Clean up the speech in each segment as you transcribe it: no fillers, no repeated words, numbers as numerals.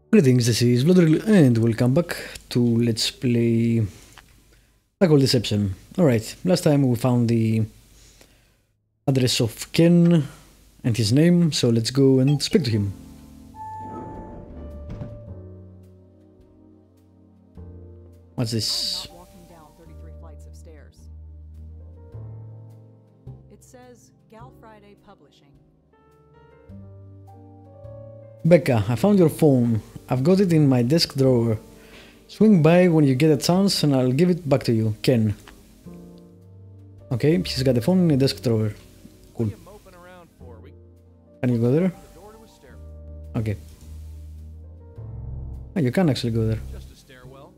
Greetings, this is Vlodril and welcome back to Let's Play Blackwell Deception. Alright, last time we found the address of Ken and his name, so let's go and speak to him. What's this? Walking down 33 flights of stairs. It says Gal Friday Publishing. Becca, I found your phone. I've got it in my desk drawer. Swing by when you get a chance and I'll give it back to you. Ken. Okay, he's got the phone in a desk drawer. Cool. Can you go there? Okay. Oh, you can actually go there. Just a stairwell.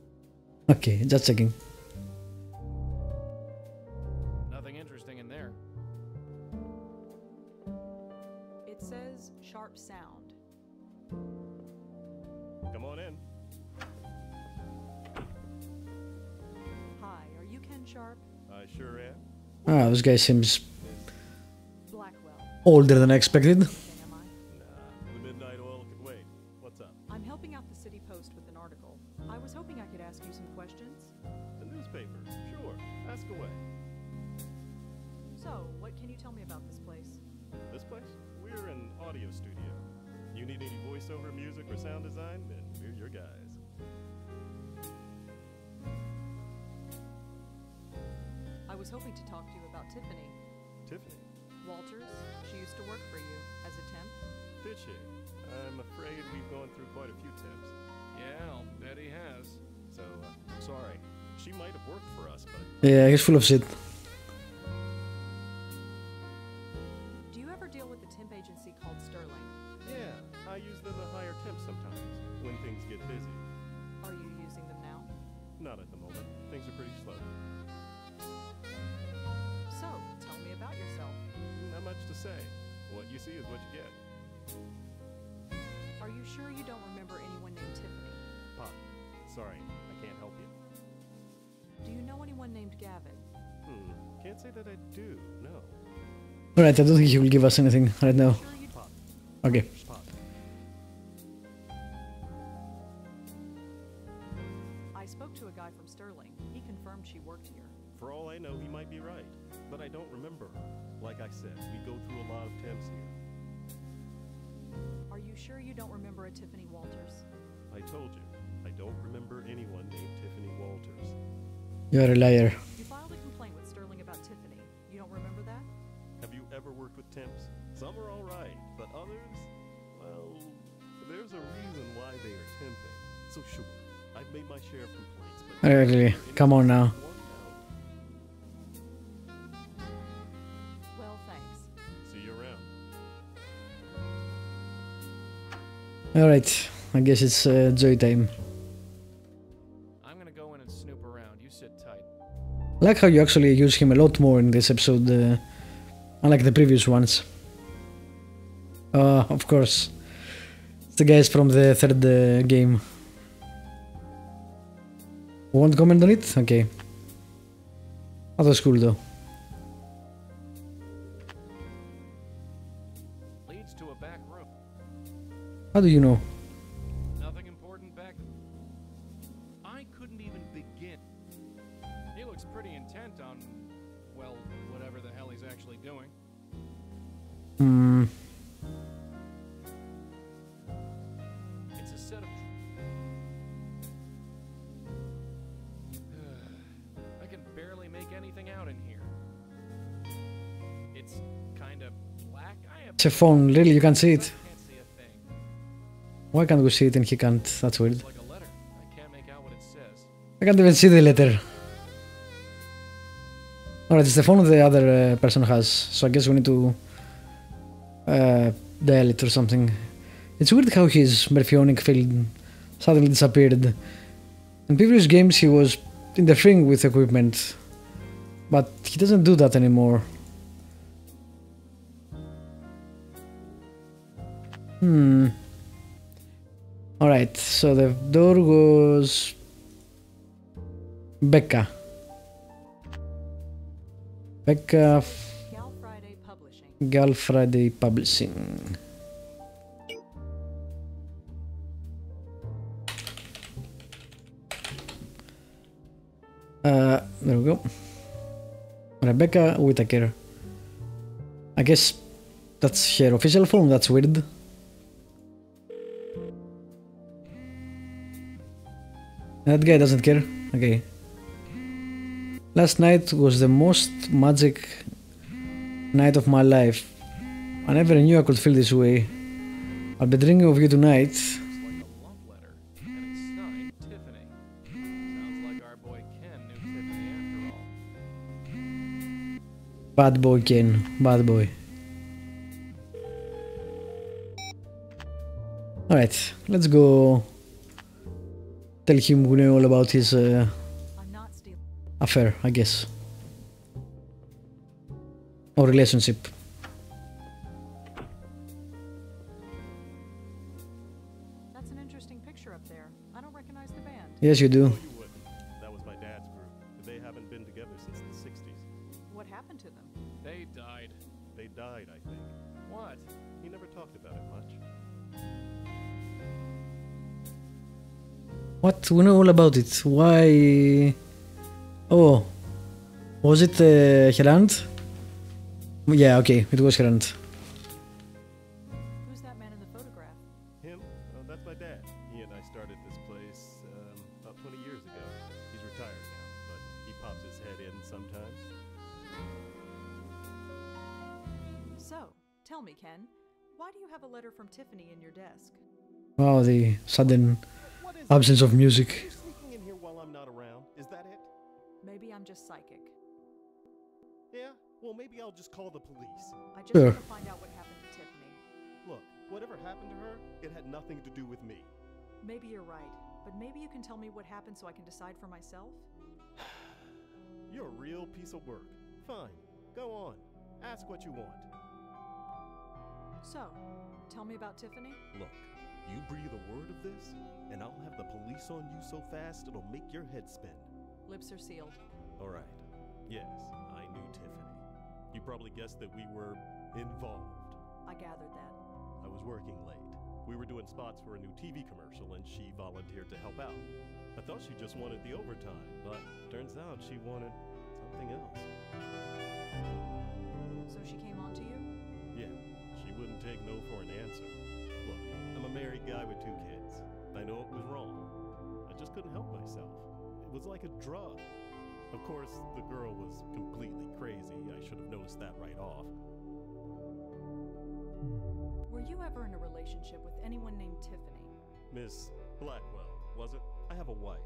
Okay, just checking. Nothing interesting in there. It says sharp sound. Come on in. Hi, are you Ken Sharp? I sure am. Ah, this guy seems Blackwell. older than I expected. Am I? Nah, the midnight oil can wait. What's up? I'm helping out the City Post with an article. I was hoping I could ask you some questions. The newspaper. Sure. Ask away. So, what can you tell me about this place? This place? We're an audio studio. You need any voiceover music or sound design? Then we're your guys. I was hoping to talk to you about Tiffany Tiffany. Walters. She used to work for you as a temp. Did she? I'm afraid we've gone through quite a few temps. Yeah, I'll bet he has. So, sorry. She might have worked for us, but Yeah, he's full of shit. Do you ever deal with a temp agency called Sterling? yeah, I use them to hire temps sometimes when things get busy. Are you using them now? Not at the moment. Things are pretty slow. So, tell me about yourself. Not much to say. What you see is what you get. Are you sure you don't remember anyone named Tiffany? Pop, sorry, I can't help you. Do you know anyone named Gavin? Can't say that I do, no. Alright, I don't think he will give us anything right now. Sure you Pop, Okay. Pop. I spoke to a guy from Sterling. He confirmed she worked here. For all I know, he might be right, but I don't remember her. Like I said, we go through a lot of temps here. Are you sure you don't remember a Tiffany Walters? I told you, I don't remember anyone named Tiffany Walters. You are a liar. You filed a complaint with Sterling about Tiffany. You don't remember that? Have you ever worked with temps? Some are all right, but others, well, there's a reason why they are temping. So sure, I've made my share of complaints, but Really, come on now. Well, thanks. See you around. Alright, I guess it's Joy time. I'm gonna go in and snoop around. You sit tight. I like how you actually use him a lot more in this episode, unlike the previous ones. Of course. It's the guys from the third game. Won't comment on it? Okay. That was cool though. Leads to a back room. How do you know? Nothing important back. I couldn't even begin. He looks pretty intent on, well, whatever the hell he's actually doing. It's a set of. I can barely make anything out in here. It's kind of black. I have. It's a phone, really, you can't see it. Can't see a thing. Why can't we see it and he can't? That's weird. It's like a letter. I can't make out what it says. I can't even see the letter. Alright, it's the phone the other person has, so I guess we need to dial it or something. It's weird how his Murphyonic field suddenly disappeared. In previous games he was interfering with equipment, but he doesn't do that anymore. Alright, so the door was Becca. Becca Gal Friday Publishing. Gal Friday Publishing. There we go. Rebecca Whittaker. I guess that's her official phone, that's weird. That guy doesn't care. Okay. Last night was the most magic night of my life. I never knew I could feel this way. I'll be dreaming of you tonight. Looks like a love letter, and it's signed Tiffany. Sounds like our boy Ken knew Tiffany after all. Bad boy Ken, bad boy. Alright, let's go tell him we know all about his I'm not stealing. affair, I guess. Or relationship. That's an interesting picture up there. I don't recognize the band. Yes, you do. No, you wouldn't. That was my dad's group. They haven't been together since the 60s. What happened to them? They died. They died, I think. What? He never talked about it much. What? We know all about it. Why? Oh. Was it her aunt? Yeah, okay. It was her aunt. Who's that man in the photograph? Him? That's my dad. He and I started this place about 20 years ago. He's retired now, but he pops his head in sometimes. So, tell me, Ken, why do you have a letter from Tiffany in your desk? Wow, the sudden What is absence of Are music. you sneaking in here while I'm not around? Is that it? Maybe I'm just psychic. Yeah? Well, maybe I'll just call the police. I just Sure. want to find out what happened to Tiffany. Look, whatever happened to her, it had nothing to do with me. Maybe you're right, but maybe you can tell me what happened so I can decide for myself? You're a real piece of work. Fine. Go on. Ask what you want. So, tell me about Tiffany? Look, you breathe a word of this, and I'll have the police on you so fast it'll make your head spin. Lips are sealed. All right. Yes, I knew Tiffany. You probably guessed that we were involved. I gathered that. I was working late. We were doing spots for a new TV commercial, and she volunteered to help out. I thought she just wanted the overtime, but turns out she wanted something else. So she came on to you? Yeah, she wouldn't take no for an answer. Look, I'm a married guy with 2 kids. I know it was wrong. I just couldn't help myself. It was like a drug. Of course, the girl was completely crazy. I should have noticed that right off. Were you ever in a relationship with anyone named Tiffany? Miss Blackwell, was it? I have a wife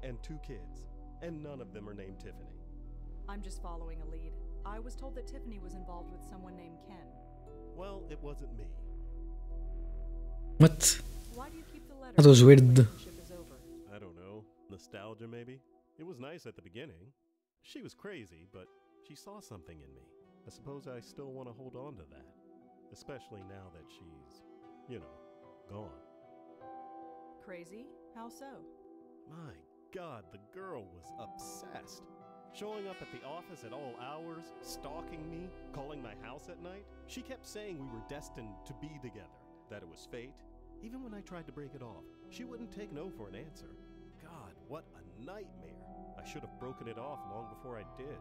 and 2 kids, and none of them are named Tiffany. I'm just following a lead. I was told that Tiffany was involved with someone named Ken. Well, it wasn't me. What? Why do you keep the letter? That was if the weird. relationship is over? I don't know. Nostalgia, maybe? It was nice at the beginning. She was crazy, but she saw something in me. I suppose I still want to hold on to that. Especially now that she's, you know, gone. Crazy? How so? My God, the girl was obsessed. Showing up at the office at all hours, stalking me, calling my house at night. She kept saying we were destined to be together, that it was fate. Even when I tried to break it off, she wouldn't take no for an answer. God, what a nightmare. I should have broken it off long before I did.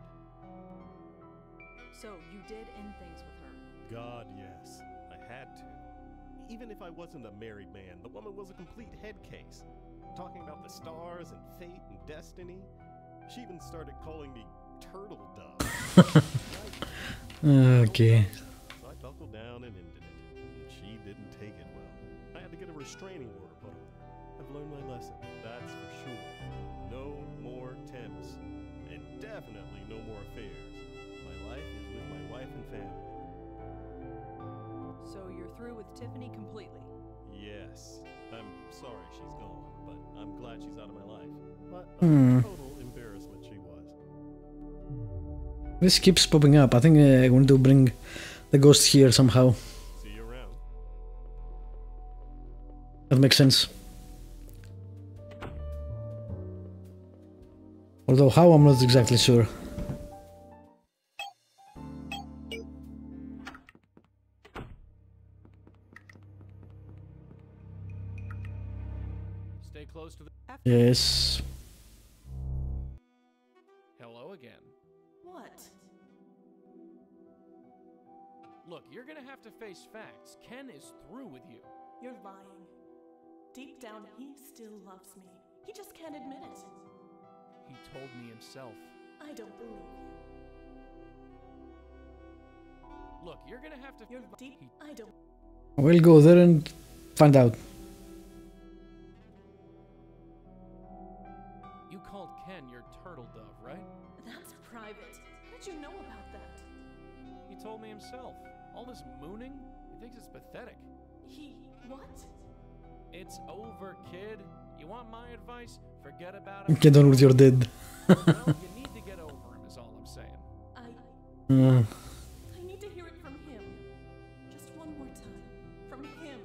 So you did end things with her? God, yes. I had to. Even if I wasn't a married man, the woman was a complete head case. Talking about the stars and fate and destiny. She even started calling me Turtle Dove. Okay. So I buckled down and ended it. And she didn't take it well. I had to get a restraining order put on her. I've learned my lesson, that's for sure. No more temps. And definitely no more affairs. My life is with my wife and family. So you're through with Tiffany completely? Yes. I'm sorry she's gone, but I'm glad she's out of my life. But Hmm. a total embarrassment she was. This keeps popping up. I think I want to bring the ghost here somehow. See you around. That makes sense. Although how, I'm not exactly sure. Stay close to the. Yes. again. What? Look, you're gonna have to face facts. Ken is through with you. You're lying. Deep down, he still loves me. He just can't admit it. He told me himself. I don't believe you. Look, you're gonna have to... You're deep. I don't... We'll go there and find out. You called Ken your turtle dove, right? That's private. How did you know about that? He told me himself. All this mooning? He thinks it's pathetic. He... what? It's over, kid. You want my advice? Forget about it. Get on with your dead. Well, you need to get over him, is all I'm saying. I need to hear it from him. Just one more time. From him.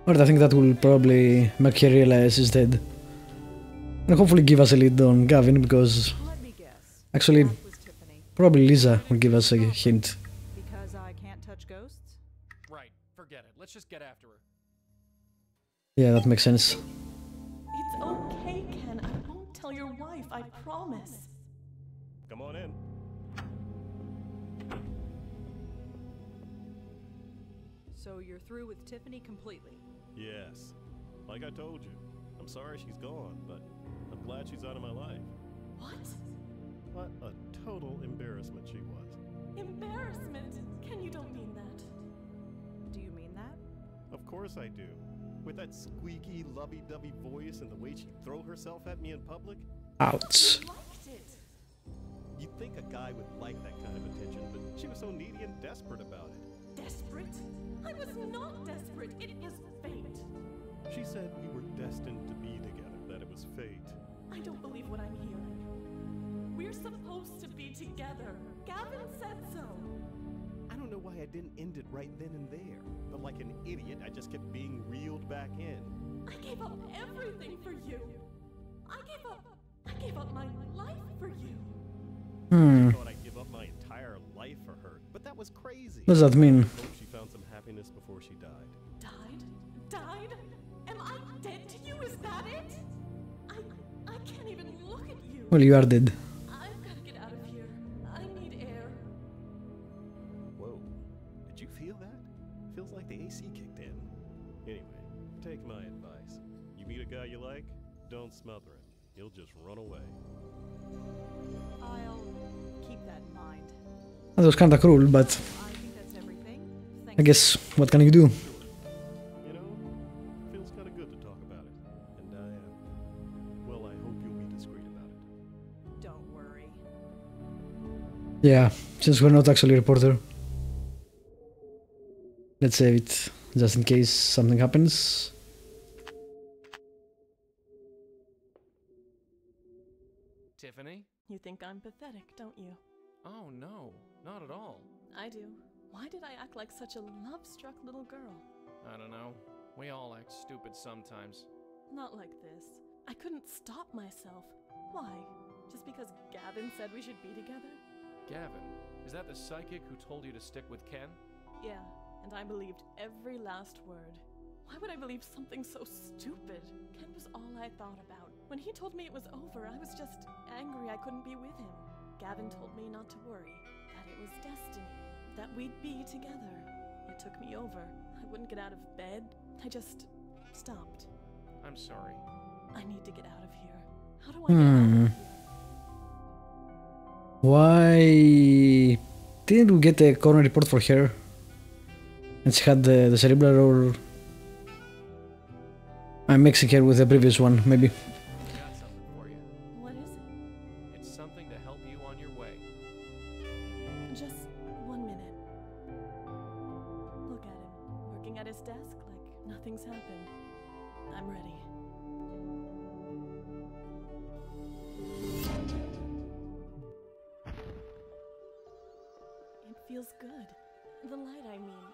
But I think that will probably make her realize he's dead. And hopefully give us a lead on Gavin, because Let me guess. actually That was Tiffany. probably Lisa will give us a hint. Because I can't touch ghosts? Right, forget it. Let's just get after her. Yeah, that makes sense. It's okay, Ken. I won't tell your wife. I promise. Come on in. So you're through with Tiffany completely? Yes. Like I told you, I'm sorry she's gone, but I'm glad she's out of my life. What? What a total embarrassment she was. Embarrassment? Ken, you don't mean that. Do you mean that? Of course I do. With that squeaky, lovey-dovey voice and the way she'd throw herself at me in public, Ouch. You liked it. you'd think a guy would like that kind of attention, but she was so needy and desperate about it. Desperate? I was not desperate. It is fate. She said we were destined to be together, that it was fate. I don't believe what I'm hearing. We're supposed to be together. Gavin said so. I don't know why I didn't end it right then and there, but like an idiot, I just kept being reeled back in. I gave up everything for you. I gave up my life for you. I thought I'd give up my entire life for her, but that was crazy. What does that mean? I hope she found some happiness before she died. Died? Died? Am I dead to you? Is that it? I can't even look at you. Well, you are dead. I've got to get out of here. I need air. Whoa, did you feel that? Feels like the AC kicked in. Anyway, take my advice. You meet a guy you like, don't smother him. He'll just run away. I'll keep that in mind. That was kinda cruel, but I think that's everything. I guess what can you do? You know, feels kind of good to talk about it. And well, I hope you'll be discreet about it. Don't worry. Yeah, since we're not actually a reporter. Let's save it, just in case something happens. Tiffany? You think I'm pathetic, don't you? Oh, no. Not at all. I do. Why did I act like such a love-struck little girl? I don't know. We all act stupid sometimes. Not like this. I couldn't stop myself. Why? Just because Gavin said we should be together? Gavin, is that the psychic who told you to stick with Ken? Yeah, and I believed every last word. Why would I believe something so stupid? Ken was all I thought about. When he told me it was over, I was just angry I couldn't be with him. Gavin told me not to worry, that it was destiny, that we'd be together. It took me over. I wouldn't get out of bed. I just stopped. I'm sorry. I need to get out of here. How do I get out of here? Why didn't we get a coroner report for her? And she had the cerebral, or I'm mixing her with the previous one, maybe. I got something for you. What is it? It's something to help you on your way. Just 1 minute. Look at him, working at his desk like nothing's happened. I'm ready. It feels good. The light, I mean.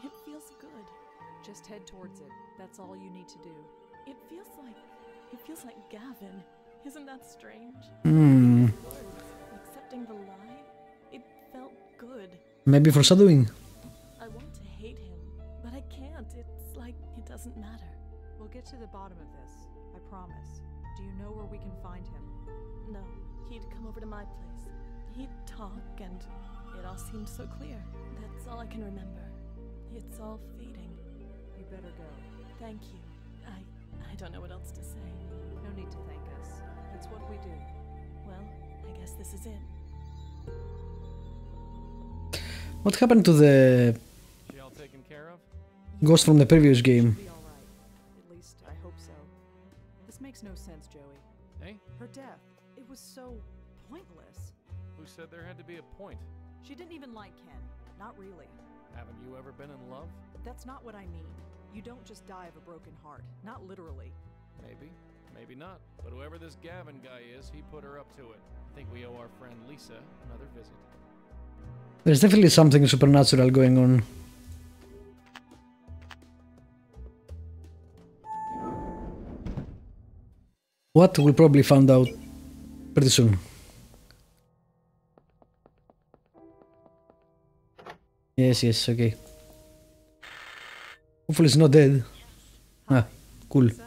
It feels good. Just head towards it. That's all you need to do. It feels like Gavin. Isn't that strange? Words, accepting the lie. It felt good. Maybe foreshadowing. I want to hate him, but I can't. It's like it doesn't matter. We'll get to the bottom of this. I promise. Do you know where we can find him? No, He'd come over to my place. He'd talk, and it all seemed so clear. That's all I can remember. It's all fading. You better go. Thank you. I don't know what else to say. No need to thank us. It's what we do. Well, I guess this is it. What happened to the She all taken care of? ghost from the previous game? Be all right. At least I hope so. This makes no sense, Joey. Hey, Her death. It was so pointless. who said there had to be a point? She didn't even like Ken. Not really. Haven't you ever been in love? That's not what I mean. You don't just die of a broken heart. Not literally. Maybe, maybe not. But whoever this Gavin guy is, he put her up to it. I think we owe our friend Lisa another visit. There's definitely something supernatural going on. What? We'll probably find out pretty soon. Yes, okay. Hopefully it's not dead. Ah, cool. Lisa?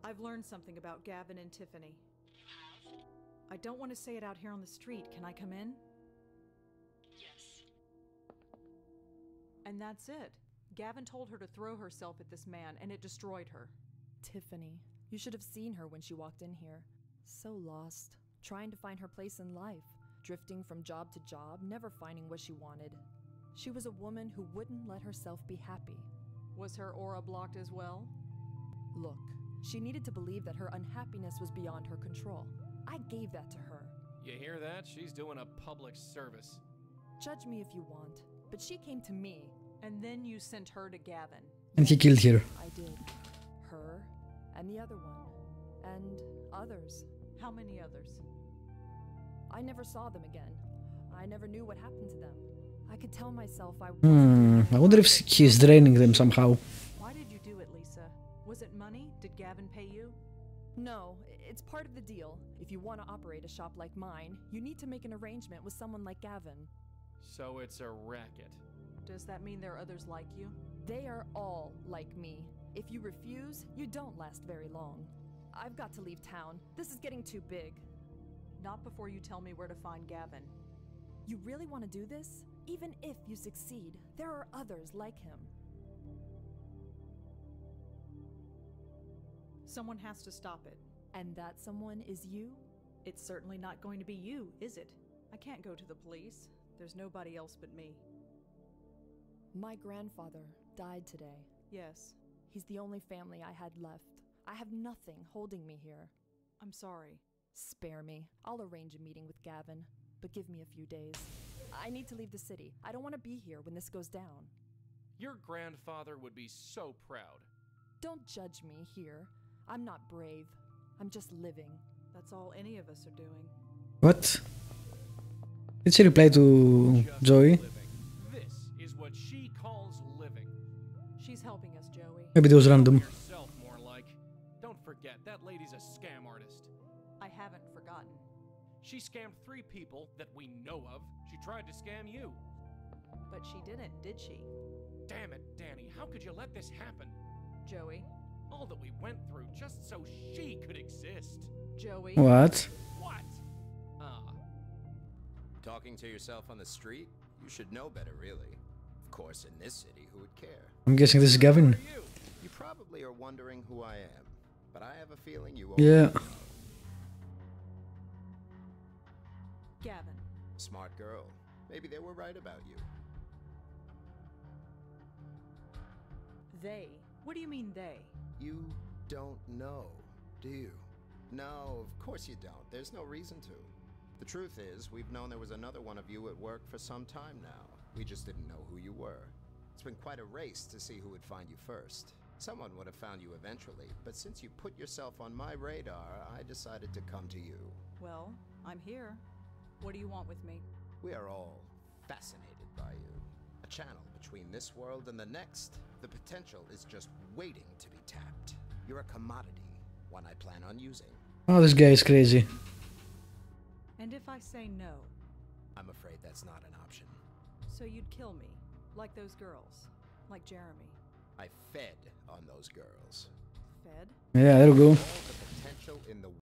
I've learned something about Gavin and Tiffany. I don't want to say it out here on the street. Can I come in? Yes. And that's it. Gavin told her to throw herself at this man, and it destroyed her. Tiffany. You should have seen her when she walked in here. So lost, trying to find her place in life, drifting from job to job, never finding what she wanted. She was a woman who wouldn't let herself be happy. Was her aura blocked as well? Look, she needed to believe that her unhappiness was beyond her control. I gave that to her. You hear that? She's doing a public service. Judge me if you want, but she came to me. And then you sent her to Gavin. And he killed her. I did. Her, and the other one, and others. How many others? I never saw them again. I never knew what happened to them. I could tell myself I I wonder if he's draining them somehow. Why did you do it, Lisa? Was it money? Did Gavin pay you? No, it's part of the deal. If you want to operate a shop like mine, you need to make an arrangement with someone like Gavin. So it's a racket. Does that mean there are others like you? They are all like me. If you refuse, you don't last very long. I've got to leave town. This is getting too big. Not before you tell me where to find Gavin. You really want to do this? Even if you succeed, there are others like him. Someone has to stop it. And that someone is you? It's certainly not going to be you, is it? I can't go to the police. There's nobody else but me. My grandfather died today. Yes. He's the only family I had left. I have nothing holding me here. I'm sorry. Spare me. I'll arrange a meeting with Gavin, but give me a few days. I need to leave the city. I don't want to be here when this goes down. Your grandfather would be so proud. Don't judge me here. I'm not brave. I'm just living. That's all any of us are doing. What? Did she reply to Just Joey? living. This is what she calls living. She's helping us, Joey. Maybe it was random. Yourself, more like. Don't forget, that lady's a scam artist. I haven't forgotten. She scammed 3 people that we know of. She tried to scam you. But she didn't, did she? Damn it, Danny, how could you let this happen? Joey? All that we went through just so she could exist. Joey? What? What? Ah, Talking to yourself on the street? You should know better, really. Of course, in this city, who would care? I'm guessing this is Gavin. you. You probably are wondering who I am, but I have a feeling you Yeah. already know. Gavin. Smart girl. Maybe they were right about you. They? What do you mean they? You don't know, do you? No, of course you don't. There's no reason to. The truth is, we've known there was another one of you at work for some time now. We just didn't know who you were. It's been quite a race to see who would find you first. Someone would have found you eventually, but since you put yourself on my radar, I decided to come to you. Well, I'm here. What do you want with me? We are all fascinated by you. A channel between this world and the next. The potential is just waiting to be tapped. You're a commodity, one I plan on using. Oh, this guy is crazy. And if I say no, I'm afraid that's not an option. so you'd kill me, like those girls, like Jeremy. I fed on those girls. fed. Yeah, there we go.